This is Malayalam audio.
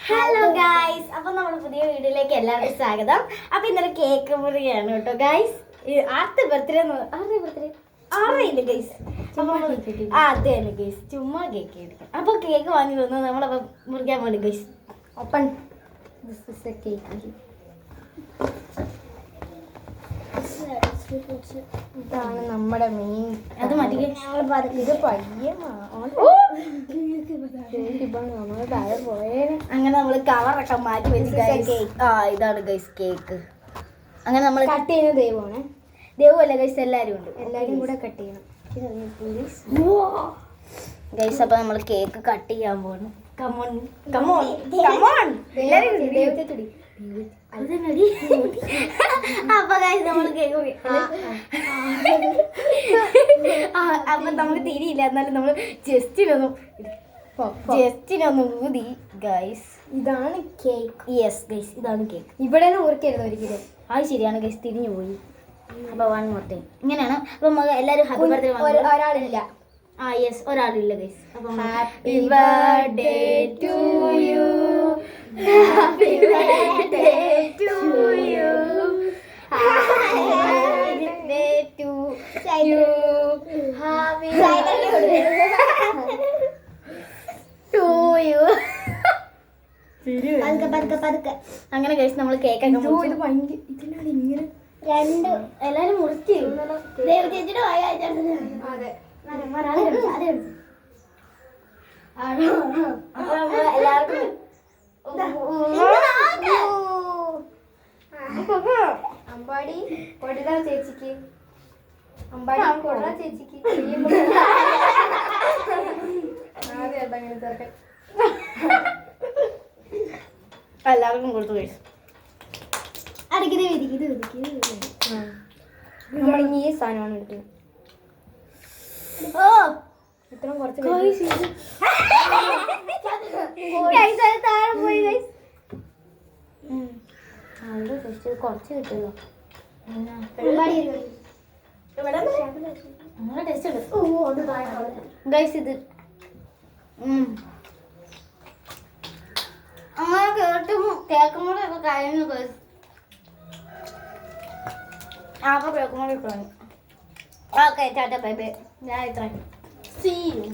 ഹലോ ഗായ്സ്, അപ്പൊ നമ്മുടെ പുതിയ വീഡിയോയിലേക്ക് എല്ലാവർക്കും സ്വാഗതം. അപ്പൊ ഇന്നലെ കേക്ക് മുറിയാണ് കേട്ടോ ഗായ്സ്. ആദ്യത്തെ ബർത്ത്ഡേ ആറില്ല ഗൈസ്. അതെ തന്നെ ഗൈസ്, ചുമ്മാ കേക്ക് എടുക്കാം. അപ്പൊ കേക്ക് വാങ്ങി തന്നു നമ്മളപ്പോ മുറിക്കാൻ വേണ്ടി ഗൈസ്. Open cake. ഇതാണ് നമ്മുടെ മെയിൻ. അത് മതി. ഇത് പയ്യെ അങ്ങനെ നമ്മള് കവറൊക്കെ മാറ്റി വെച്ച് ഇതാണ് ഗൈസ് കേക്ക്. അങ്ങനെ നമ്മൾ കട്ട് ചെയ്യുന്ന ദൈവമാണ്. ദൈവമല്ല ഗൈസ്, എല്ലാരും ഉണ്ട്. എല്ലാരും കൂടെ കട്ട് ചെയ്യണം ഗൈസ്. അപ്പൊ നമ്മൾ കേക്ക് കട്ട് ചെയ്യാൻ പോകണം. ദൈവത്തെ തുടി. അപ്പൊ ഗൈസ് നമ്മൾ കേക്ക് അപ്പൊ നമുക്ക് തിരിയില്ല, എന്നാലും നമ്മൾ ജസ്റ്റിനൊന്ന് ഊതി ഗൈസ്. ഇതാണ് കേക്ക്. യെസ് ഗൈസ്, ഇതാണ് കേക്ക്. ഇവിടെ മുറിക്കരുത് ഒരിക്കലും. അത് ശരിയാണ് ഗൈസ്, തിരിഞ്ഞു പോയി. അപ്പൊ വൺ മോർ ടൈം ഇങ്ങനെയാണ്. അപ്പൊ നമുക്ക് എല്ലാവരും ഹാപ്പി ബർത്ത്ഡേ. ഒരാളില്ല. യെസ്, ഒരാളില്ല ഗൈസ്. അപ്പൊ happy birthday to you, happy birthday to you, happy birthday to you, happy പതുക്കെ. അങ്ങനെ കഴിച്ച് നമ്മൾ കേക്കൊക്കെ ഇങ്ങനെ രണ്ട് എല്ലാരും മുറിച്ച് ചേച്ചിയുടെ എല്ലാവർക്കും അമ്പാടി കൊടുതാ ചേച്ചിക്ക്. അമ്പാടി കൊടുതാ ചേച്ചിക്ക്. അങ്ങനെ ചേർക്കാൻ എല്ലാവർക്കും കൊടുത്തു കഴിച്ചു. നമ്മളിനി ഈ സാധനമാണ് എടുക്കുന്നത്. ഇത്രയും കുറച്ച് കുറച്ച് കിട്ടുമല്ലോ. ഗൈസ് ഇത് അങ്ങനെ കേട്ടും കേൾക്കുമ്പോഴേ ഒക്കെ കഴിഞ്ഞു ഗൈസ്. അപ്പൊ കേൾക്കുമ്പോഴേ കഴിഞ്ഞു. Okay, Tata bye bye. ഞാൻ ഇത്ര. See you.